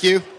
Thank you.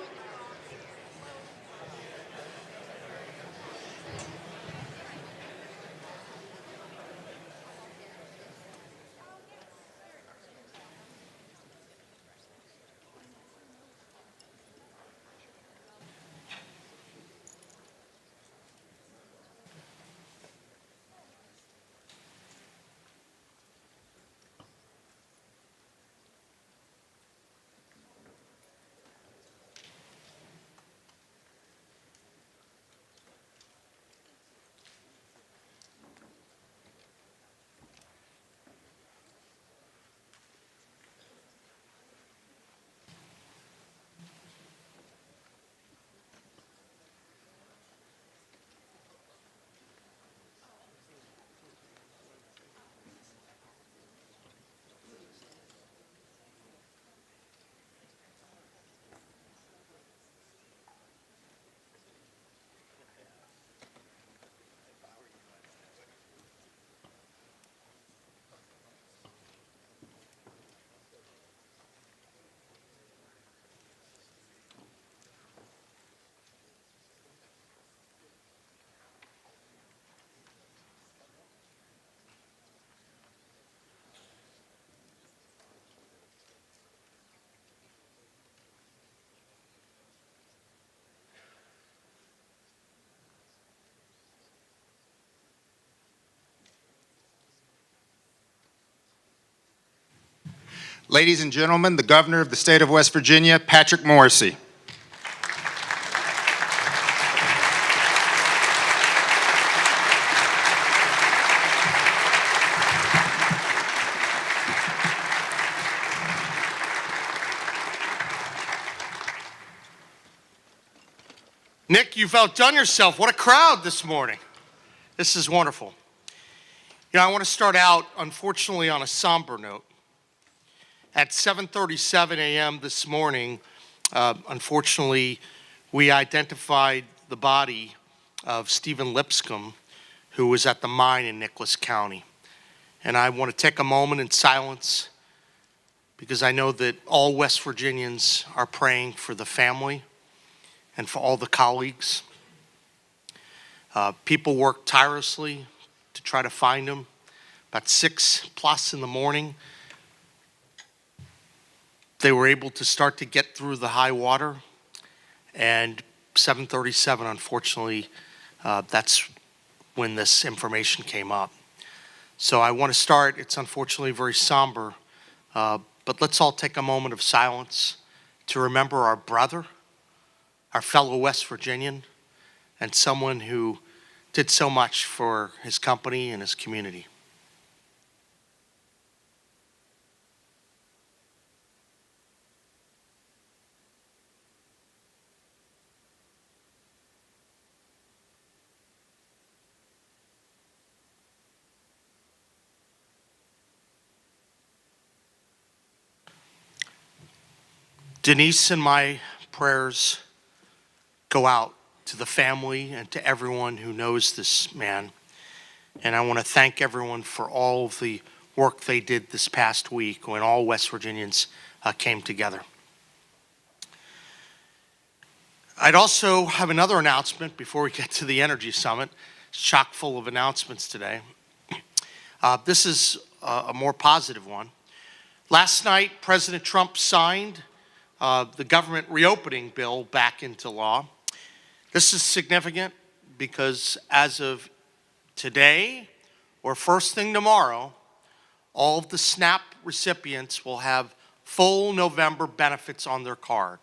Ladies and gentlemen, the Governor of the State of West Virginia, Patrick Morrisey. Nick, you've outdone yourself. What a crowd this morning. This is wonderful. You know, I want to start out, unfortunately, on a somber note. At 7:37 a.m. this morning, unfortunately, we identified the body of Stephen Lipscomb, who was at the mine in Nicholas County. And I want to take a moment in silence because I know that all West Virginians are praying for the family and for all the colleagues. People worked tirelessly to try to find him. About 6+ in the morning, they were able to start to get through the high water. And 7:37, unfortunately, that's when this information came up. So I want to start, it's unfortunately very somber, but let's all take a moment of silence to remember our brother, our fellow West Virginian, and someone who did so much for his company and his community. Denise and my prayers go out to the family and to everyone who knows this man. And I want to thank everyone for all of the work they did this past week when all West Virginians came together. I'd also have another announcement before we get to the Energy Summit. It's chock full of announcements today. This is a more positive one. Last night, President Trump signed the government reopening bill back into law. This is significant because as of today or first thing tomorrow, all of the SNAP recipients will have full November benefits on their card,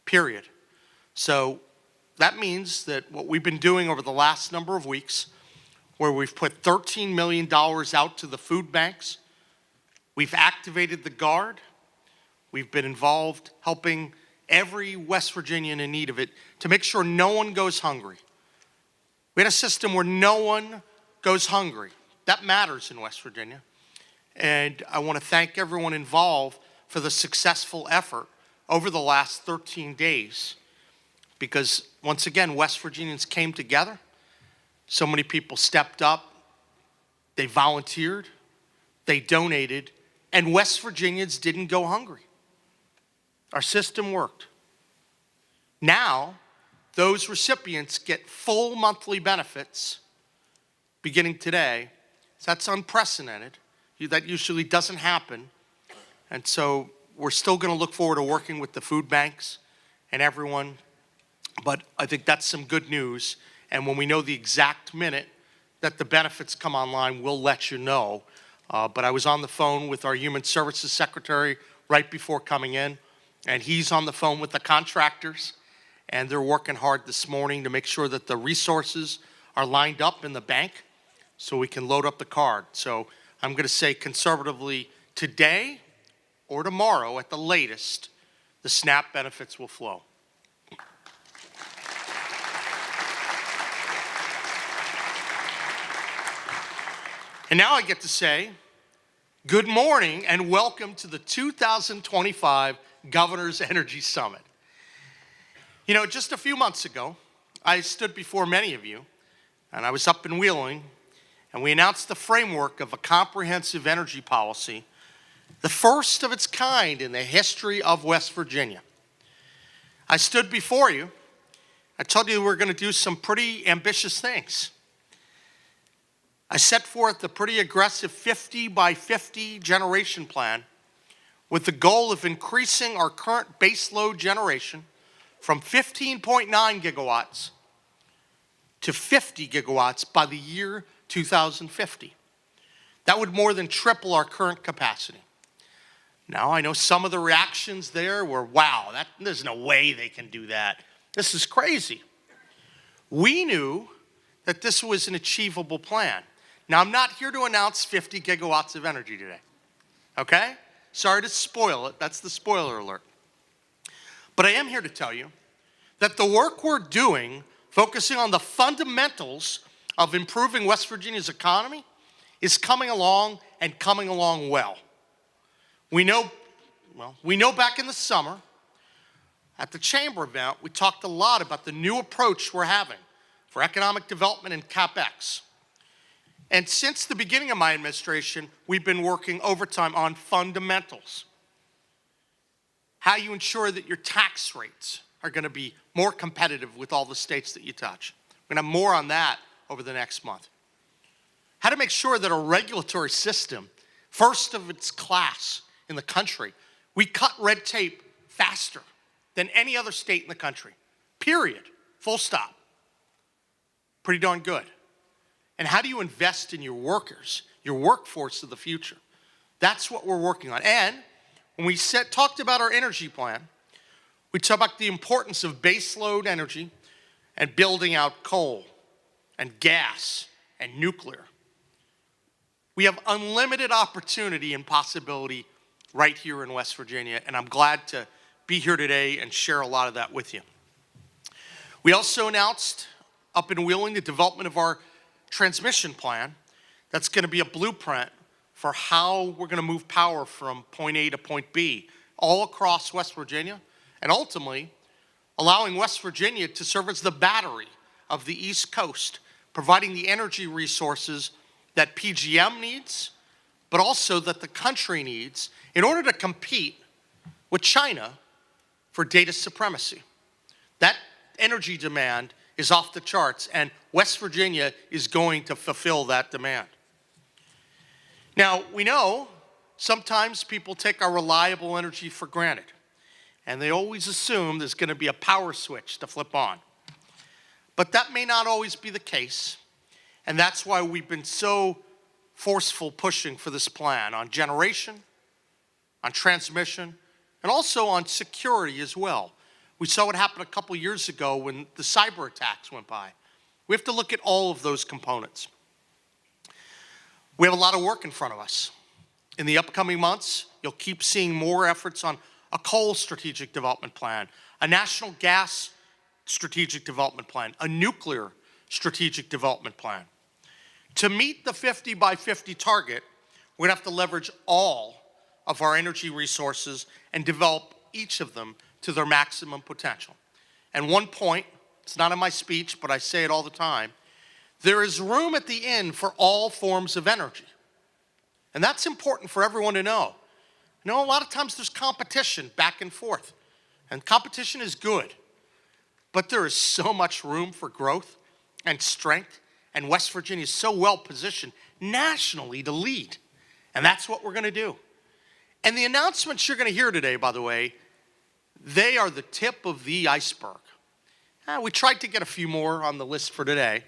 period. So that means that what we've been doing over the last number of weeks, where we've put $13 million out to the food banks, we've activated the Guard, we've been involved helping every West Virginian in need of it to make sure no one goes hungry. We had a system where no one goes hungry. That matters in West Virginia. And I want to thank everyone involved for the successful effort over the last 13 days. Because once again, West Virginians came together. So many people stepped up. They volunteered. They donated. And West Virginians didn't go hungry. Our system worked. Now, those recipients get full monthly benefits beginning today. So that's unprecedented. That usually doesn't happen. And so we're still going to look forward to working with the food banks and everyone. But I think that's some good news. And when we know the exact minute that the benefits come online, we'll let you know. But I was on the phone with our Human Services Secretary right before coming in, and he's on the phone with the contractors, and they're working hard this morning to make sure that the resources are lined up in the bank so we can load up the card. So I'm going to say conservatively, today or tomorrow at the latest, the SNAP benefits will flow. And now I get to say, good morning and welcome to the 2025 Governor's Energy Summit. You know, just a few months ago, I stood before many of you, and I was up in Wheeling, and we announced the framework of a comprehensive energy policy, the first of its kind in the history of West Virginia. I stood before you. I told you we were going to do some pretty ambitious things. I set forth a pretty aggressive 50 by 50 generation plan with the goal of increasing our current baseload generation from 15.9 gigawatts to 50 gigawatts by the year 2050. That would more than triple our current capacity. Now, I know some of the reactions there were, wow, there's no way they can do that. This is crazy. We knew that this was an achievable plan. Now, I'm not here to announce 50 gigawatts of energy today, okay? Sorry to spoil it. That's the spoiler alert. But I am here to tell you that the work we're doing, focusing on the fundamentals of improving West Virginia's economy, is coming along and coming along well. We know back in the summer, at the Chamber event, we talked a lot about the new approach we're having for economic development and CapEx. And since the beginning of my administration, we've been working overtime on fundamentals. How you ensure that your tax rates are going to be more competitive with all the states that you touch. We're going to have more on that over the next month. How to make sure that a regulatory system, first of its class in the country, we cut red tape faster than any other state in the country. Period. Full stop. Pretty darn good. And how do you invest in your workers, your workforce of the future? That's what we're working on. And when we talked about our energy plan, we talked about the importance of baseload energy and building out coal and gas and nuclear. We have unlimited opportunity and possibility right here in West Virginia, and I'm glad to be here today and share a lot of that with you. We also announced up in Wheeling the development of our transmission plan that's going to be a blueprint for how we're going to move power from point A to point B all across West Virginia, and ultimately allowing West Virginia to serve as the battery of the East Coast, providing the energy resources that PGM needs, but also that the country needs in order to compete with China for data supremacy. That energy demand is off the charts, and West Virginia is going to fulfill that demand. Now, we know sometimes people take our reliable energy for granted, and they always assume there's going to be a power switch to flip on. But that may not always be the case, and that's why we've been so forceful pushing for this plan on generation, on transmission, and also on security as well. We saw what happened a couple years ago when the cyber attacks went by. We have to look at all of those components. We have a lot of work in front of us. In the upcoming months, you'll keep seeing more efforts on a coal strategic development plan, a national gas strategic development plan, a nuclear strategic development plan. To meet the 50 by 50 target, we're going to have to leverage all of our energy resources and develop each of them to their maximum potential. And one point, it's not in my speech, but I say it all the time, there is room at the end for all forms of energy. And that's important for everyone to know. You know, a lot of times there's competition back and forth, and competition is good. but there is so much room for growth and strength, and West Virginia is so well positioned nationally to lead. And that's what we're going to do. And the announcements you're going to hear today, by the way, they are the tip of the iceberg. We tried to get a few more on the list for today.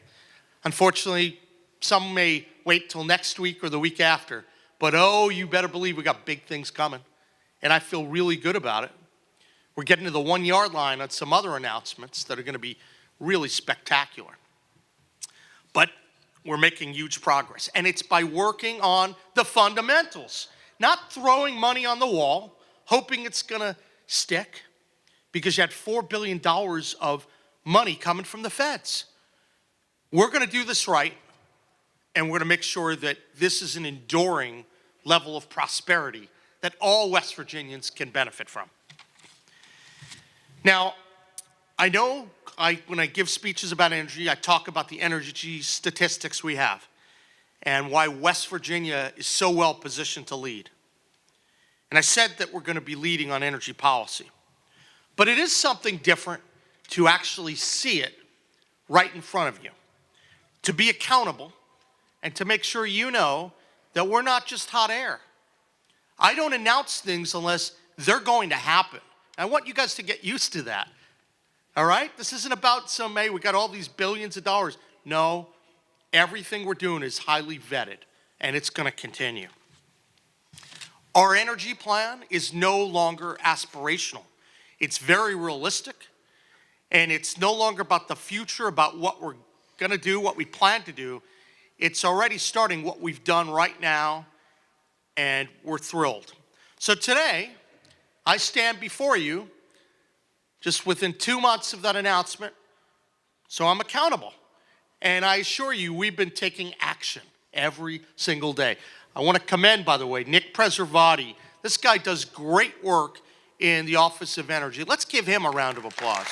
Unfortunately, some may wait till next week or the week after. But oh, you better believe we got big things coming. And I feel really good about it. We're getting to the 1 yard line on some other announcements that are going to be really spectacular. But we're making huge progress. And it's by working on the fundamentals, not throwing money on the wall, hoping it's going to stick, because you had $4 billion of money coming from the feds. We're going to do this right, and we're going to make sure that this is an enduring level of prosperity that all West Virginians can benefit from. Now, I know when I give speeches about energy, I talk about the energy statistics we have and why West Virginia is so well positioned to lead. And I said that we're going to be leading on energy policy. But it is something different to actually see it right in front of you, to be accountable, and to make sure you know that we're not just hot air. I don't announce things unless they're going to happen. I want you guys to get used to that. All right? This isn't about some, hey, we got all these billions of dollars. No, everything we're doing is highly vetted, and it's going to continue. Our energy plan is no longer aspirational. It's very realistic, and it's no longer about the future, about what we're going to do, what we plan to do. It's already starting what we've done right now, and we're thrilled. So today, I stand before you just within 2 months of that announcement, so I'm accountable. And I assure you, we've been taking action every single day. I want to commend, by the way, Nick Preservati. This guy does great work in the Office of Energy. Let's give him a round of applause.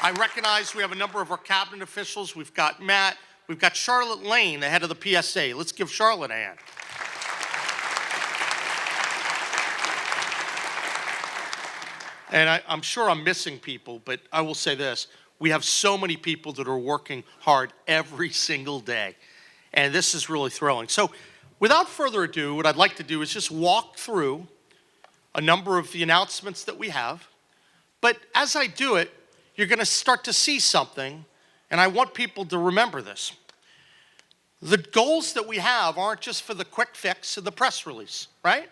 I recognize we have a number of our cabinet officials. We've got Matt. We've got Charlotte Lane, the head of the PSA. Let's give Charlotte a hand. And I'm sure I'm missing people, but I will say this. We have so many people that are working hard every single day. And this is really thrilling. So without further ado, what I'd like to do is just walk through a number of the announcements that we have. But as I do it, you're going to start to see something, and I want people to remember this. The goals that we have aren't just for the quick fix of the press release, right?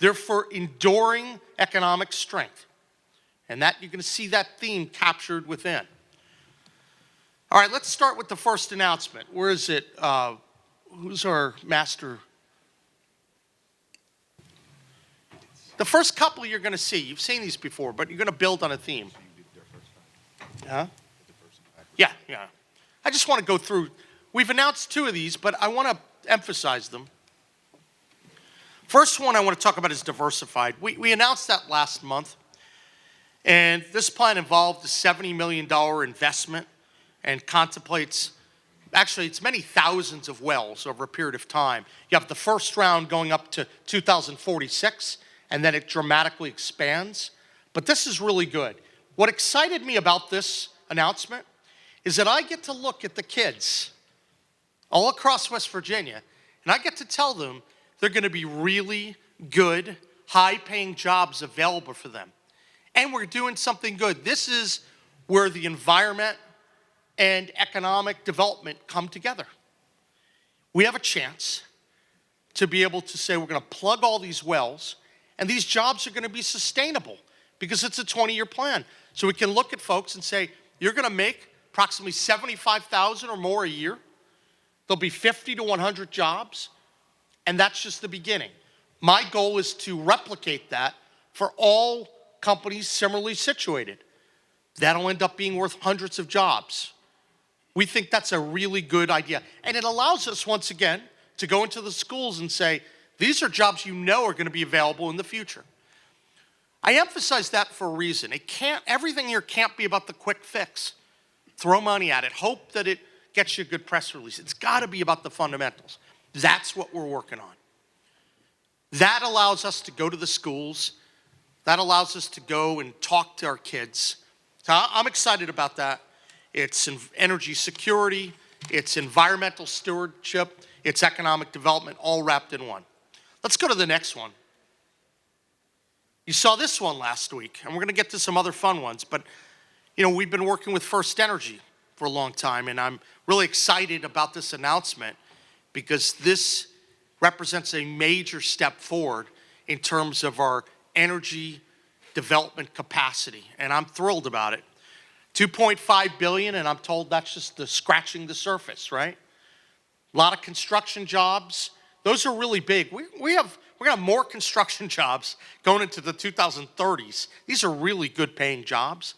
They're for enduring economic strength. And that you're going to see that theme captured within. All right, let's start with the first announcement. Where is it? Who's our master? The first couple you're going to see. You've seen these before, but you're going to build on a theme. Huh? Yeah. I just want to go through. We've announced 2 of these, but I want to emphasize them. First one I want to talk about is diversified. We announced that last month. And this plan involved a $70 million investment and contemplates, actually it's many thousands of wells over a period of time. You have the first round going up to 2046, and then it dramatically expands. But this is really good. What excited me about this announcement is that I get to look at the kids all across West Virginia, and I get to tell them they're going to be really good, high-paying jobs available for them. And we're doing something good. This is where the environment and economic development come together. We have a chance to be able to say we're going to plug all these wells, and these jobs are going to be sustainable because it's a 20-year plan. So we can look at folks and say, you're going to make approximately $75,000 or more a year. There'll be 50 to 100 jobs, and that's just the beginning. My goal is to replicate that for all companies similarly situated. That'll end up being worth hundreds of jobs. We think that's a really good idea. And it allows us, once again, to go into the schools and say, these are jobs you know are going to be available in the future. I emphasize that for a reason. Everything here can't be about the quick fix. Throw money at it. Hope that it gets you a good press release. It's got to be about the fundamentals. That's what we're working on. That allows us to go to the schools. That allows us to go and talk to our kids. So I'm excited about that. It's energy security, it's environmental stewardship, it's economic development, all wrapped in one. Let's go to the next one. You saw this one last week, and we're going to get to some other fun ones, but we've been working with First Energy for a long time, and I'm really excited about this announcement because this represents a major step forward in terms of our energy development capacity, and I'm thrilled about it. $2.5 billion, and I'm told that's just scratching the surface, right? A lot of construction jobs. Those are really big. We're going to have more construction jobs going into the 2030s. These are really good paying jobs.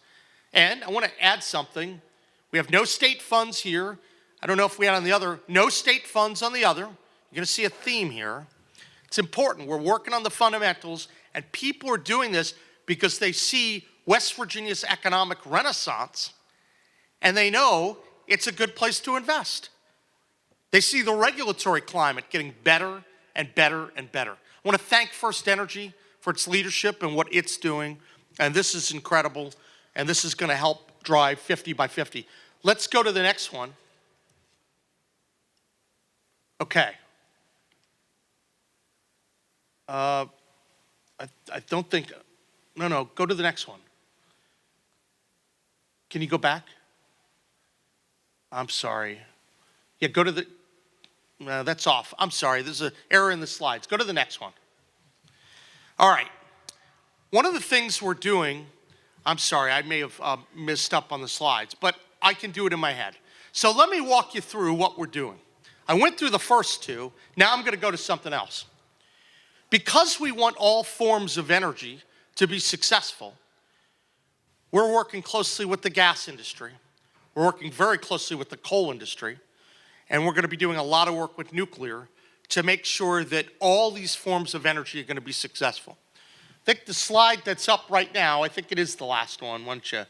And I want to add something. We have no state funds here. I don't know if we had on the other, no state funds on the other. You're going to see a theme here. It's important. We're working on the fundamentals, and people are doing this because they see West Virginia's economic renaissance, and they know it's a good place to invest. They see the regulatory climate getting better and better and better. I want to thank First Energy for its leadership and what it's doing, and this is incredible, and this is going to help drive 50 by 50. Let's go to the next one. Okay. I don't think, no, go to the next one. Can you go back? I'm sorry. Yeah, go to the, no, that's off. I'm sorry, there's an error in the slides. Go to the next one. All right. One of the things we're doing, I'm sorry, I may have messed up on the slides, but I can do it in my head. So let me walk you through what we're doing. I went through the first two. Now I'm going to go to something else. Because we want all forms of energy to be successful, we're working closely with the gas industry. We're working very closely with the coal industry. And we're going to be doing a lot of work with nuclear to make sure that all these forms of energy are going to be successful. I think the slide that's up right now, I think it is the last one, won't you?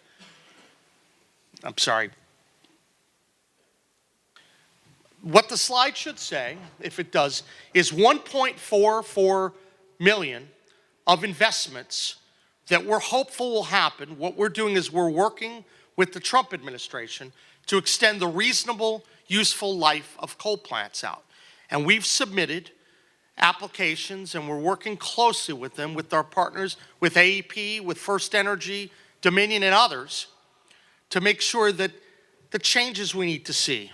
I'm sorry. What the slide should say, if it does, is 1.44 million of investments that we're hopeful will happen. What we're doing is we're working with the Trump administration to extend the reasonable, useful life of coal plants out. And we've submitted applications, and we're working closely with them, with our partners, with AEP, with First Energy, Dominion, and others, to make sure that the changes we need to see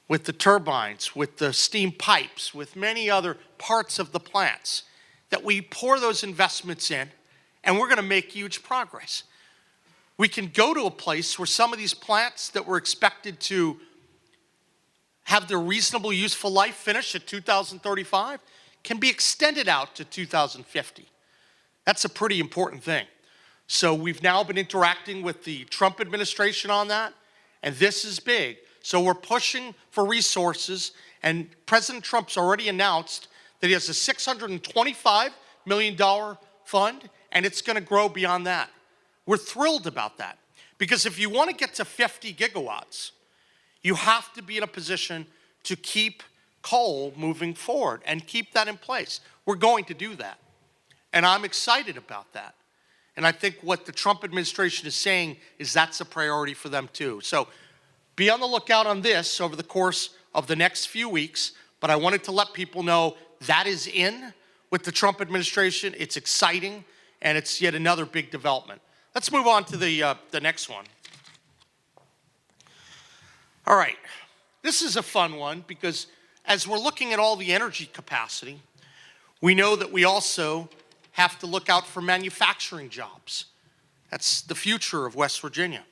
with the turbines, with the steam pipes, with many other parts of the plants, that we pour those investments in, and we're going to make huge progress. We can go to a place where some of these plants that were expected to have their reasonable useful life finish at 2035 can be extended out to 2050. That's a pretty important thing. So we've now been interacting with the Trump administration on that, and this is big. So we're pushing for resources, and President Trump's already announced that he has a $625 million fund, and it's going to grow beyond that. We're thrilled about that, because if you want to get to 50 gigawatts, you have to be in a position to keep coal moving forward and keep that in place. We're going to do that, and I'm excited about that. And I think what the Trump administration is saying is that's a priority for them too. So be on the lookout on this over the course of the next few weeks, but I wanted to let people know that is in with the Trump administration. It's exciting, and it's yet another big development. Let's move on to the next one. All right, this is a fun one because as we're looking at all the energy capacity, we know that we also have to look out for manufacturing jobs. That's the future of West Virginia.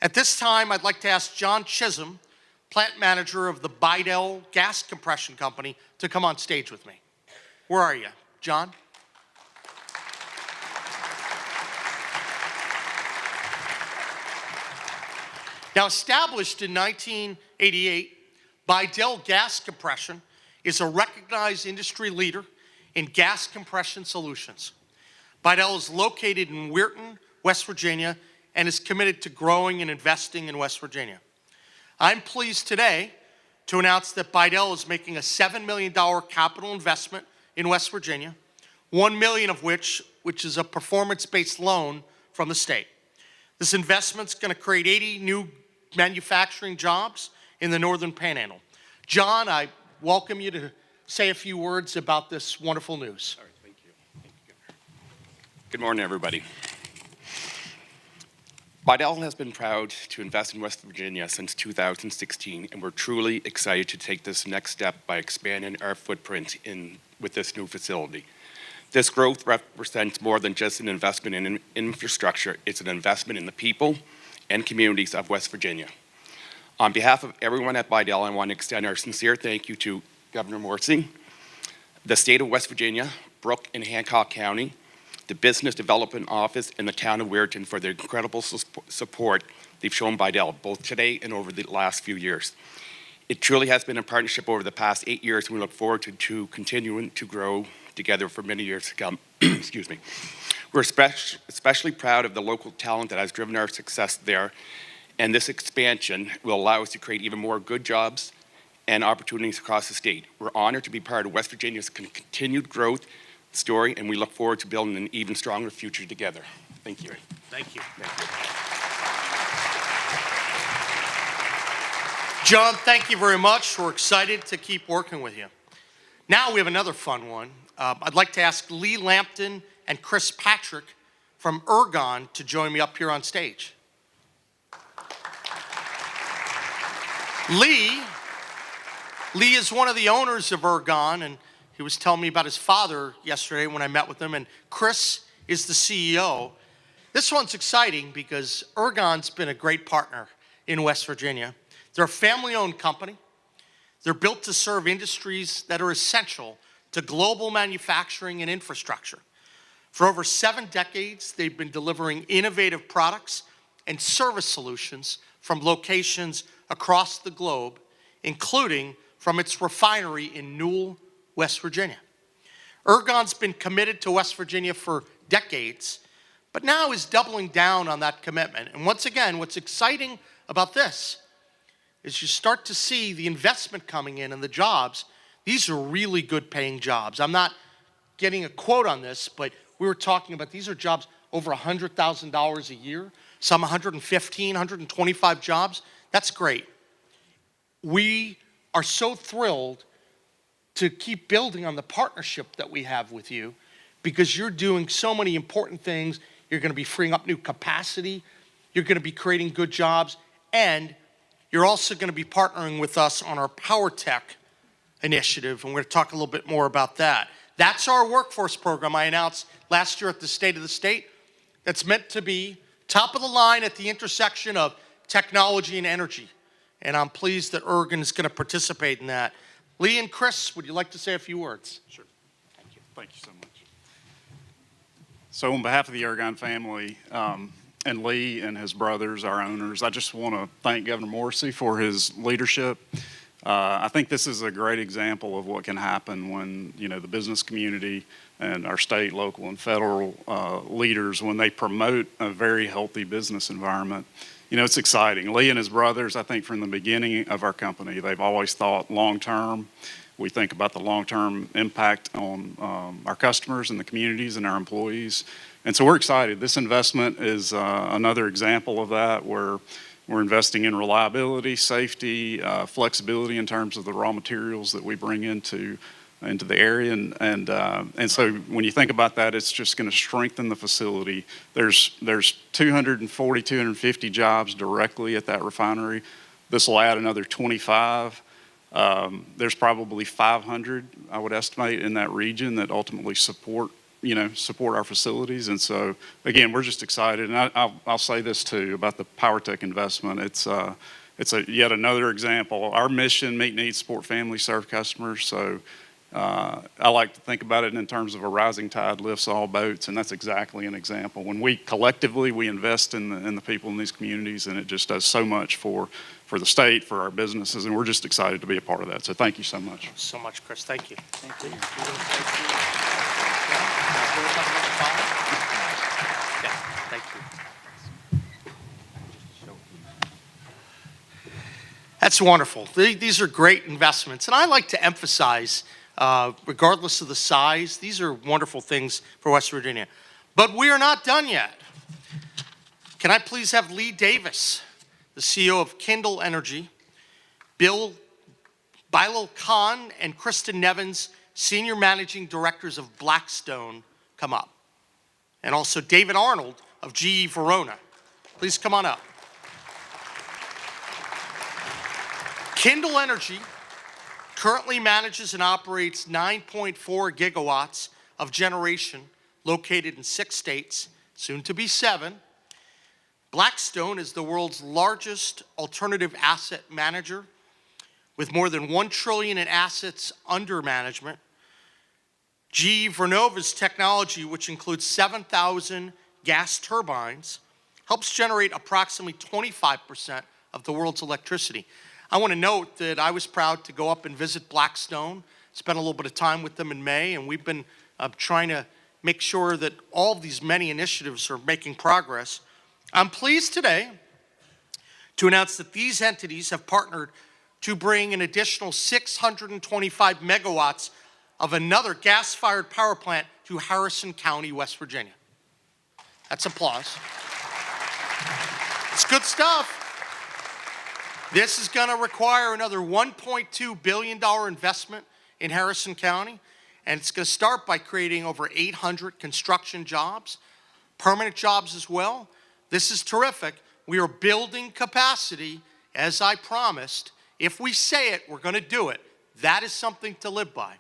At this time, I'd like to ask John Chisholm, plant manager of the Bidell Gas Compression Company, to come on stage with me. Where are you, John? Now, established in 1988, Bidell Gas Compression is a recognized industry leader in gas compression solutions. Bidell is located in Weirton, West Virginia, and is committed to growing and investing in West Virginia. I'm pleased today to announce that Bidell is making a $7 million capital investment in West Virginia, 1 million of which is a performance-based loan from the state. This investment's going to create 80 new manufacturing jobs in the Northern Panhandle. John, I welcome you to say a few words about this wonderful news. All right, thank you. Good morning, everybody. Vidal has been proud to invest in West Virginia since 2016, and we're truly excited to take this next step by expanding our footprint with this new facility. This growth represents more than just an investment in infrastructure. It's an investment in the people and communities of West Virginia. On behalf of everyone at Vidal, I want to extend our sincere thank you to Governor Morrisey, the state of West Virginia, Brooke and Hancock County, the Business Development Office, and the town of Weirton for their incredible support they've shown Vidal, both today and over the last few years. It truly has been a partnership over the past 8 years, and we look forward to continuing to grow together for many years to come. Excuse me. We're especially proud of the local talent that has driven our success there, and this expansion will allow us to create even more good jobs and opportunities across the state. We're honored to be part of West Virginia's continued growth story, and we look forward to building an even stronger future together. Thank you. Thank you. Thank you. John, thank you very much. We're excited to keep working with you. Now we have another fun one. I'd like to ask Lee Lampton and Chris Patrick from Ergon to join me up here on stage. Lee is one of the owners of Ergon, and he was telling me about his father yesterday when I met with him, and Chris is the CEO. This one's exciting because Ergon's been a great partner in West Virginia. They're a family-owned company. They're built to serve industries that are essential to global manufacturing and infrastructure. For over 7 decades, they've been delivering innovative products and service solutions from locations across the globe, including from its refinery in Newell, West Virginia. Ergon's been committed to West Virginia for decades, but now is doubling down on that commitment. And once again, what's exciting about this is you start to see the investment coming in and the jobs. These are really good paying jobs. I'm not getting a quote on this, but we were talking about these are jobs over $100,000 a year, some 115, 125 jobs. That's great. We are so thrilled to keep building on the partnership that we have with you because you're doing so many important things. You're going to be freeing up new capacity. You're going to be creating good jobs. And you're also going to be partnering with us on our Power Tech initiative, and we're going to talk a little bit more about that. That's our workforce program I announced last year at the State of the State that's meant to be top of the line at the intersection of technology and energy. And I'm pleased that Ergon is going to participate in that. Lee and Chris, would you like to say a few words? Sure. Thank you. Thank you so much. So on behalf of the Ergon family and Lee and his brothers, our owners, I just want to thank Governor Morrisey for his leadership. I think this is a great example of what can happen when, the business community and our state, local, and federal leaders, when they promote a very healthy business environment. It's exciting. Lee and his brothers, I think from the beginning of our company, they've always thought long-term. We think about the long-term impact on our customers and the communities and our employees. And so we're excited. This investment is another example of that, where we're investing in reliability, safety, flexibility in terms of the raw materials that we bring into the area. And so when you think about that, it's just going to strengthen the facility. There's 240, 250 jobs directly at that refinery. This will add another 25. There's probably 500, I would estimate, in that region that ultimately support our facilities. And so, again, we're just excited. And I'll say this too about the Power Tech investment. It's yet another example. Our mission: meet needs, support families, serve customers. So I like to think about it in terms of a rising tide lifts all boats, and that's exactly an example. When we collectively invest in the people in these communities, and it just does so much for the state, for our businesses, and we're just excited to be a part of that. So thank you so much. So much, Chris. Thank you. Thank you. Yeah, thank you. That's wonderful. These are great investments. And I like to emphasize regardless of the size. These are wonderful things for West Virginia. But we are not done yet. Can I please have Lee Davis, the CEO of Kindle Energy, Bilal Khan and Kristen Nevins, Senior Managing Directors of Blackstone, come up. And also David Arnold of GE Verona. Please come on up. Kindle Energy currently manages and operates 9.4 gigawatts of generation located in 6 states, soon to be 7. Blackstone is the world's largest alternative asset manager with more than $1 trillion in assets under management. GE Vernova's technology, which includes 7,000 gas turbines, helps generate approximately 25% of the world's electricity. I want to note that I was proud to go up and visit Blackstone, spent a little bit of time with them in May, and we've been trying to make sure that all of these many initiatives are making progress. I'm pleased today to announce that these entities have partnered to bring an additional 625 megawatts of another gas-fired power plant to Harrison County, West Virginia. That's applause. It's good stuff. This is going to require another $1.2 billion investment in Harrison County, and it's going to start by creating over 800 construction jobs, permanent jobs as well. This is terrific. We are building capacity, as I promised. If we say it, we're going to do it. That is something to live by.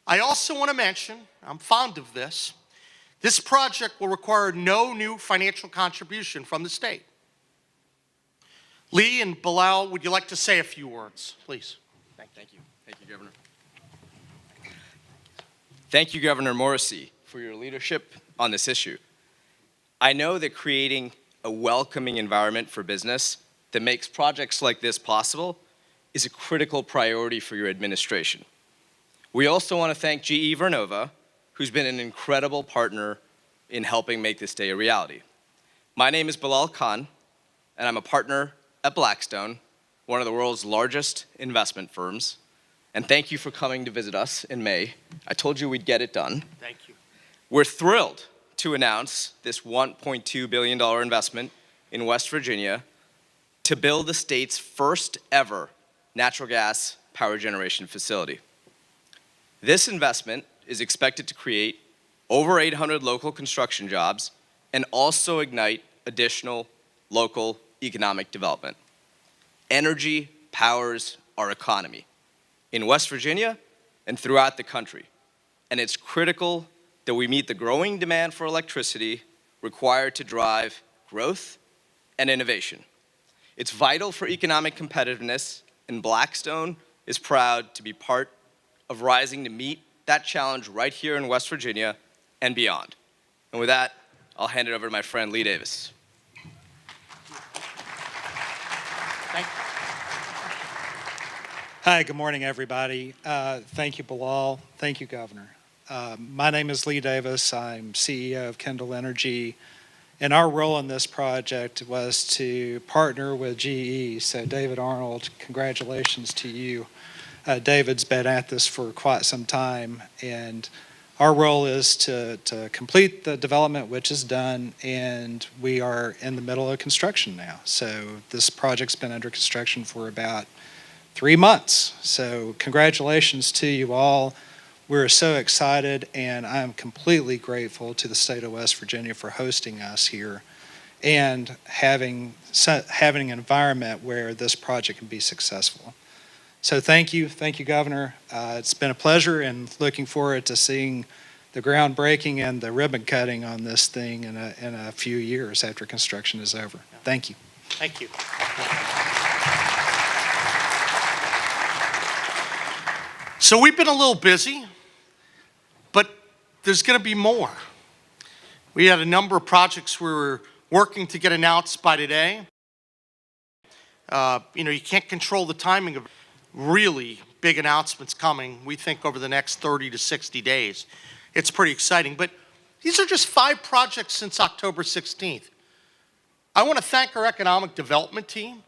I also want to mention, I'm fond of this, this project will require no new financial contribution from the state. Lee and Bilal, would you like to say a few words, please? Thank you. Thank you, Governor. Thank you, Governor Morrisey, for your leadership on this issue. I know that creating a welcoming environment for business that makes projects like this possible is a critical priority for your administration. We also want to thank GE Vernova, who's been an incredible partner in helping make this day a reality. My name is Bilal Khan, and I'm a partner at Blackstone, one of the world's largest investment firms. And thank you for coming to visit us in May. I told you we'd get it done. Thank you. We're thrilled to announce this $1.2 billion investment in West Virginia to build the state's first ever natural gas power generation facility. This investment is expected to create over 800 local construction jobs and also ignite additional local economic development. Energy powers our economy in West Virginia and throughout the country. And it's critical that we meet the growing demand for electricity required to drive growth and innovation. It's vital for economic competitiveness, and Blackstone is proud to be part of rising to meet that challenge right here in West Virginia and beyond. And with that, I'll hand it over to my friend Lee Davis. Thank you. Hi, good morning, everybody. Thank you, Bilal. Thank you, Governor. My name is Lee Davis. I'm CEO of Kindle Energy, and our role in this project was to partner with GE. So, David Arnold, congratulations to you. David's been at this for quite some time, and our role is to complete the development, which is done, and we are in the middle of construction now. So this project's been under construction for about 3 months. So congratulations to you all. We're so excited, and I'm completely grateful to the state of West Virginia for hosting us here and having an environment where this project can be successful. So thank you, Governor. It's been a pleasure, and looking forward to seeing the groundbreaking and the ribbon cutting on this thing in a few years after construction is over. Thank you. Thank you. So we've been a little busy, but there's going to be more. We had a number of projects we were working to get announced by today. You can't control the timing of really big announcements coming, we think, over the next 30 to 60 days. It's pretty exciting, but these are just 5 projects since October 16th. I want to thank our economic development team,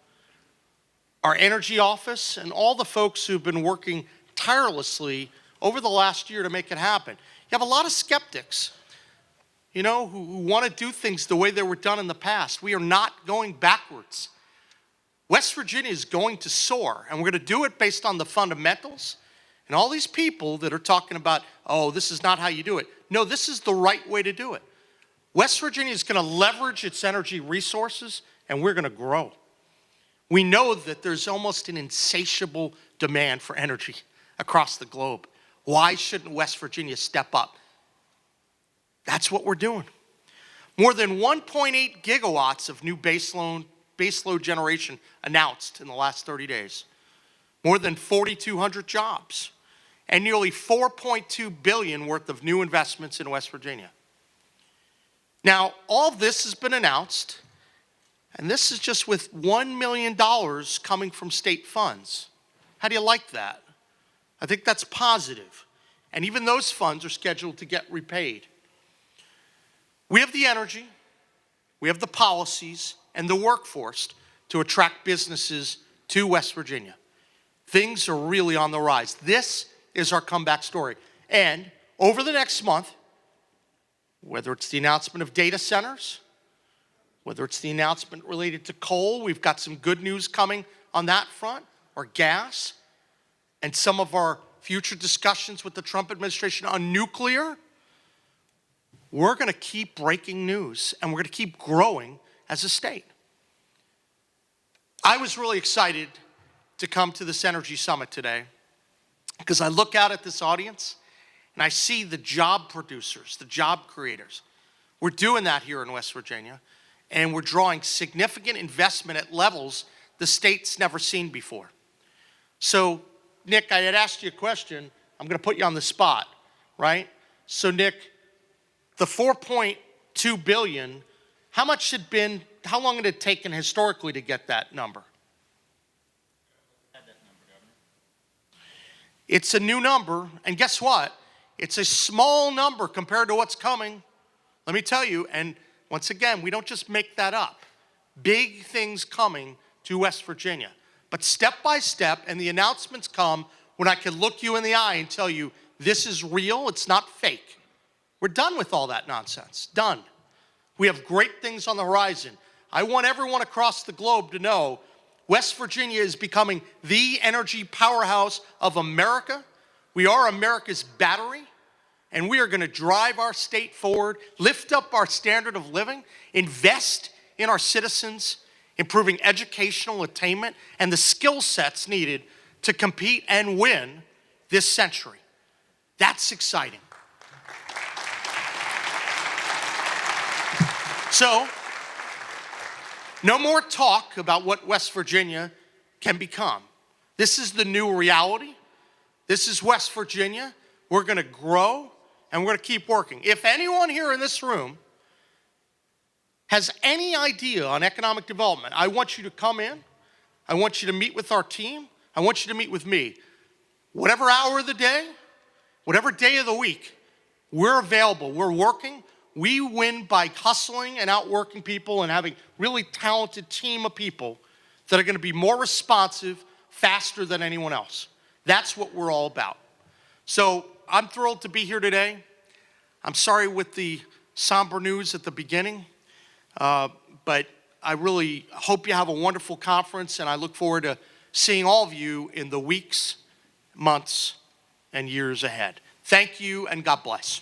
our energy office, and all the folks who've been working tirelessly over the last year to make it happen. You have a lot of skeptics, you know, who want to do things the way they were done in the past. We are not going backwards. West Virginia is going to soar, and we're going to do it based on the fundamentals. And all these people that are talking about, oh, this is not how you do it. No, this is the right way to do it. West Virginia is going to leverage its energy resources, and we're going to grow. We know that there's almost an insatiable demand for energy across the globe. Why shouldn't West Virginia step up? That's what we're doing. More than 1.8 gigawatts of new baseload generation announced in the last 30 days. More than 4,200 jobs. And nearly $4.2 billion worth of new investments in West Virginia. Now, all this has been announced, and this is just with $1 million coming from state funds. How do you like that? I think that's positive. And even those funds are scheduled to get repaid. We have the energy, we have the policies, and the workforce to attract businesses to West Virginia. Things are really on the rise. This is our comeback story. And over the next month, whether it's the announcement of data centers, whether it's the announcement related to coal, we've got some good news coming on that front, or gas, and some of our future discussions with the Trump administration on nuclear, we're going to keep breaking news, and we're going to keep growing as a state. I was really excited to come to this Energy Summit today because I look out at this audience and I see the job producers, the job creators. We're doing that here in West Virginia, and we're drawing significant investment at levels the state's never seen before. So, Nick, I had asked you a question. I'm going to put you on the spot, right? So, Nick, the $4.2 billion, how long had it taken historically to get that number? It's a new number, and guess what? It's a small number compared to what's coming. Let me tell you, and once again, we don't just make that up. Big things coming to West Virginia. But step by step, and the announcements come when I can look you in the eye and tell you, this is real, it's not fake. We're done with all that nonsense, done. We have great things on the horizon. I want everyone across the globe to know West Virginia is becoming the energy powerhouse of America. We are America's battery, and we are going to drive our state forward, lift up our standard of living, invest in our citizens, improving educational attainment and the skill sets needed to compete and win this century. That's exciting. So, no more talk about what West Virginia can become. This is the new reality. This is West Virginia. We're going to grow, and we're going to keep working. If anyone here in this room has any idea on economic development, I want you to come in. I want you to meet with our team. I want you to meet with me. Whatever hour of the day, whatever day of the week, we're available. We're working. We win by hustling and outworking people and having really talented team of people that are going to be more responsive, faster than anyone else. That's what we're all about. So I'm thrilled to be here today. I'm sorry with the somber news at the beginning, but I really hope you have a wonderful conference, and I look forward to seeing all of you in the weeks, months, and years ahead. Thank you, and God bless.